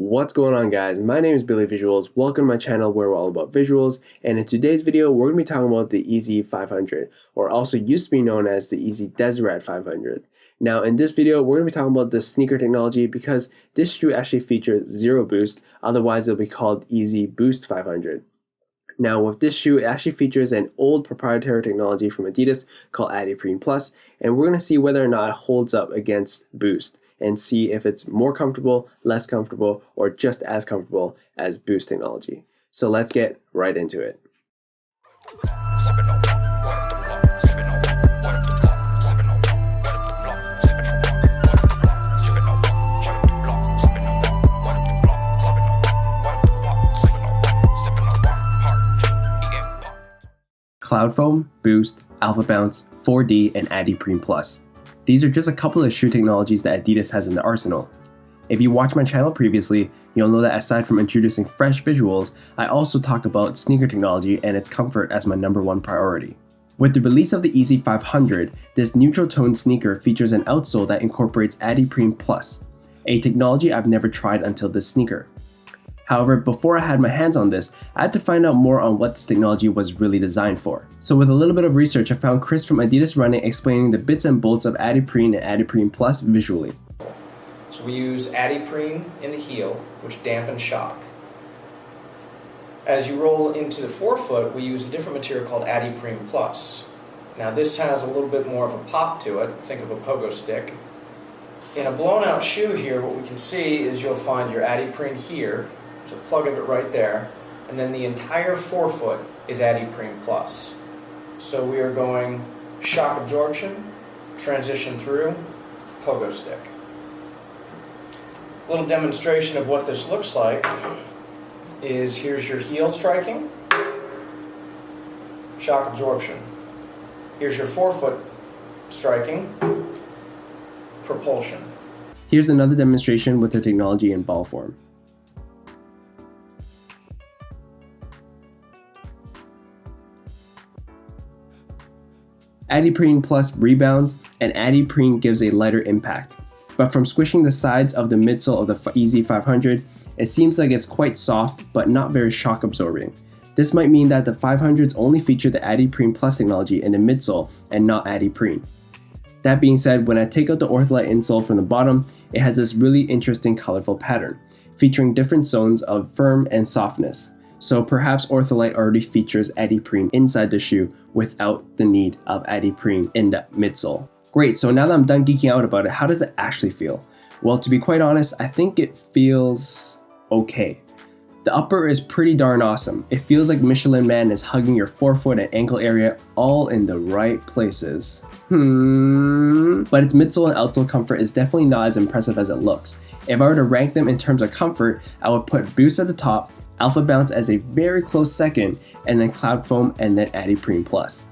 What's going on, guys? My name is Billyvisuals. Welcome to my channel where we're all about visuals, and in today's video we're going to be talking about the Yeezy 500, or also used to be known as the Yeezy Desert 500. Now in this video we're going to be talking about the sneaker technology because this shoe actually features zero boost, otherwise it'll be called Yeezy Boost 500. Now with this shoe, it actually features an old proprietary technology from Adidas called AdiPRENE Plus, and we're going to see whether or not it holds up against Boost and see if it's more comfortable, less comfortable, or just as comfortable as Boost technology. So let's get right into it. Cloud Foam, Boost, ALPHABOUNCE, 4D, and AdiPRENE Plus. These are just a couple of shoe technologies that Adidas has in the arsenal. If you watched my channel previously, you'll know that aside from introducing fresh visuals, I also talk about sneaker technology and its comfort as my #1 priority. With the release of the Yeezy 500, this neutral tone sneaker features an outsole that incorporates AdiPRENE Plus, a technology I've never tried until this sneaker. However, before I had my hands on this, I had to find out more on what this technology was really designed for. So with a little bit of research, I found Chris from Adidas Running explaining the bits and bolts of AdiPRENE and AdiPRENE Plus visually. So we use AdiPRENE in the heel, which dampens shock. As you roll into the forefoot, we use a different material called AdiPRENE Plus. Now this has a little bit more of a pop to it, think of a pogo stick. In a blown out shoe here, what we can see is you'll find your AdiPRENE here, so plug of it right there, and then the entire forefoot is AdiPRENE Plus. So we are going shock absorption, transition through, pogo stick. A little demonstration of what this looks like is here's your heel striking, shock absorption. Here's your forefoot striking, propulsion. Here's another demonstration with the technology in ball form. AdiPRENE Plus rebounds, and AdiPRENE gives a lighter impact. But from squishing the sides of the midsole of the Yeezy 500, it seems like it's quite soft but not very shock absorbing. This might mean that the 500s only feature the AdiPRENE Plus technology in the midsole and not AdiPRENE. That being said, when I take out the ortholite insole from the bottom, it has this really interesting colorful pattern, featuring different zones of firm and softness. So perhaps ortholite already features AdiPRENE inside the shoe without the need of AdiPRENE in the midsole. Great, so now that I'm done geeking out about it, how does it actually feel? Well, to be quite honest, I think it feels okay. The upper is pretty darn awesome. It feels like Michelin Man is hugging your forefoot and ankle area all in the right places. But its midsole and outsole comfort is definitely not as impressive as it looks. If I were to rank them in terms of comfort, I would put Boost at the top, ALPHABOUNCE as a very close second, and then Cloud Foam and then AdiPRENE Plus.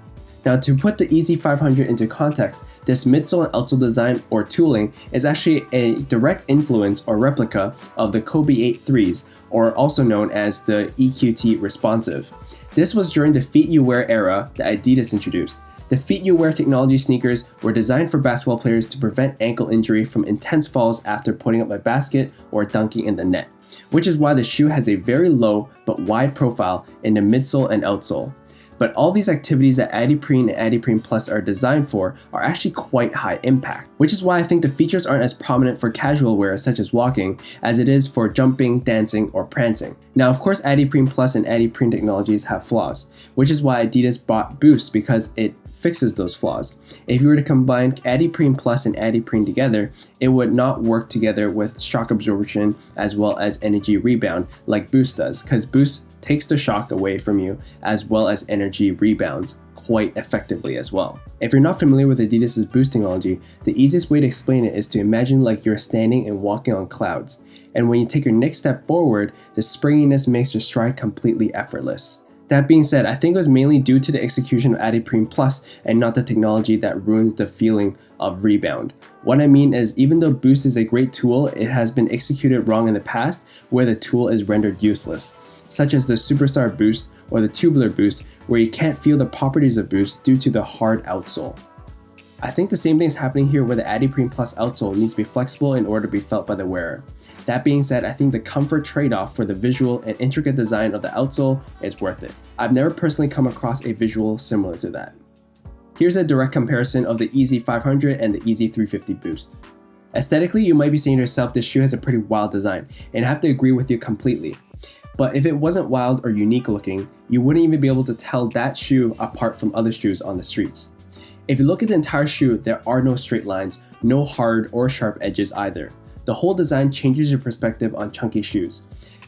Now to put the Yeezy 500 into context, this midsole and outsole design or tooling is actually a direct influence or replica of the Kobe 8.3s, or also known as the EQT Responsive. This was during the Feet You Wear era that Adidas introduced. The Feet You Wear technology sneakers were designed for basketball players to prevent ankle injury from intense falls after putting up a basket or dunking in the net, which is why the shoe has a very low but wide profile in the midsole and outsole. But all these activities that AdiPRENE and AdiPRENE Plus are designed for are actually quite high impact, which is why I think the features aren't as prominent for casual wear such as walking as it is for jumping, dancing, or prancing. Now of course AdiPRENE Plus and AdiPRENE technologies have flaws, which is why Adidas bought Boost because it fixes those flaws. If you were to combine AdiPRENE Plus and AdiPRENE together, it would not work together with shock absorption as well as energy rebound like Boost does, because Boost takes the shock away from you as well as energy rebounds quite effectively as well. If you're not familiar with Adidas' Boost technology, the easiest way to explain it is to imagine like you're standing and walking on clouds, and when you take your next step forward, the springiness makes your stride completely effortless. That being said, I think it was mainly due to the execution of AdiPRENE Plus and not the technology that ruins the feeling of rebound. What I mean is, even though Boost is a great tool, it has been executed wrong in the past where the tool is rendered useless, such as the Superstar Boost or the Tubular Boost, where you can't feel the properties of Boost due to the hard outsole. I think the same thing is happening here where the AdiPRENE Plus outsole needs to be flexible in order to be felt by the wearer. That being said, I think the comfort trade-off for the visual and intricate design of the outsole is worth it. I've never personally come across a visual similar to that. Here's a direct comparison of the Yeezy 500 and the Yeezy 350 Boost. Aesthetically, you might be saying to yourself this shoe has a pretty wild design, and I have to agree with you completely. But if it wasn't wild or unique looking, you wouldn't even be able to tell that shoe apart from other shoes on the streets. If you look at the entire shoe, there are no straight lines, no hard or sharp edges either. The whole design changes your perspective on chunky shoes.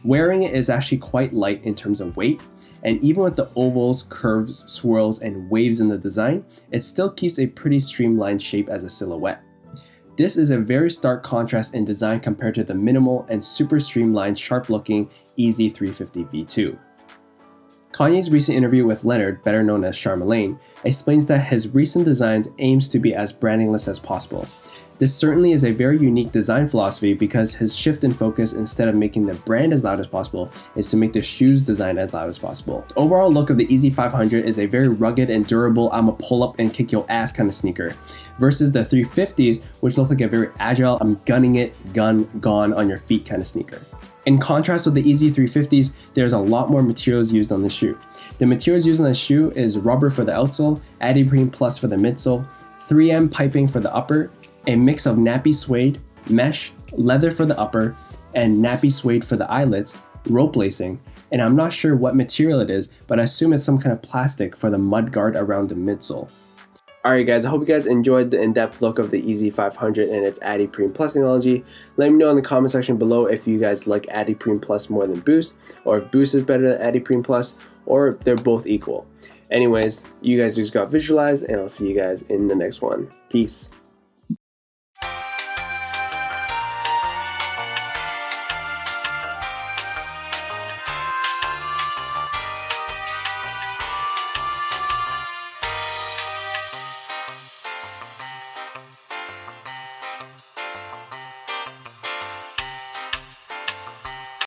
Wearing it is actually quite light in terms of weight, and even with the ovals, curves, swirls, and waves in the design, it still keeps a pretty streamlined shape as a silhouette. This is a very stark contrast in design compared to the minimal and super streamlined, sharp-looking Yeezy 350 V2. Kanye's recent interview with Leonard, better known as Charlemagne, explains that his recent designs aims to be as brandingless as possible. This certainly is a very unique design philosophy because his shift in focus, instead of making the brand as loud as possible, is to make the shoe's design as loud as possible. The overall look of the Yeezy 500 is a very rugged and durable I'ma pull up and kick your ass kind of sneaker, versus the 350s, which look like a very agile, I'm gunning it, gone on your feet kind of sneaker. In contrast with the Yeezy 350s, there's a lot more materials used on the shoe. The materials used on the shoe is rubber for the outsole, AdiPRENE Plus for the midsole, 3M piping for the upper, a mix of nappy suede, mesh, leather for the upper, and nappy suede for the eyelets, rope lacing, and I'm not sure what material it is, but I assume it's some kind of plastic for the mud guard around the midsole. Alright guys, I hope you guys enjoyed the in-depth look of the Yeezy 500 and its AdiPRENE Plus technology. Let me know in the comment section below if you guys like AdiPRENE Plus more than Boost, or if Boost is better than AdiPRENE Plus, or if they're both equal. Anyways, you guys just got visualized, and I'll see you guys in the next one. Peace.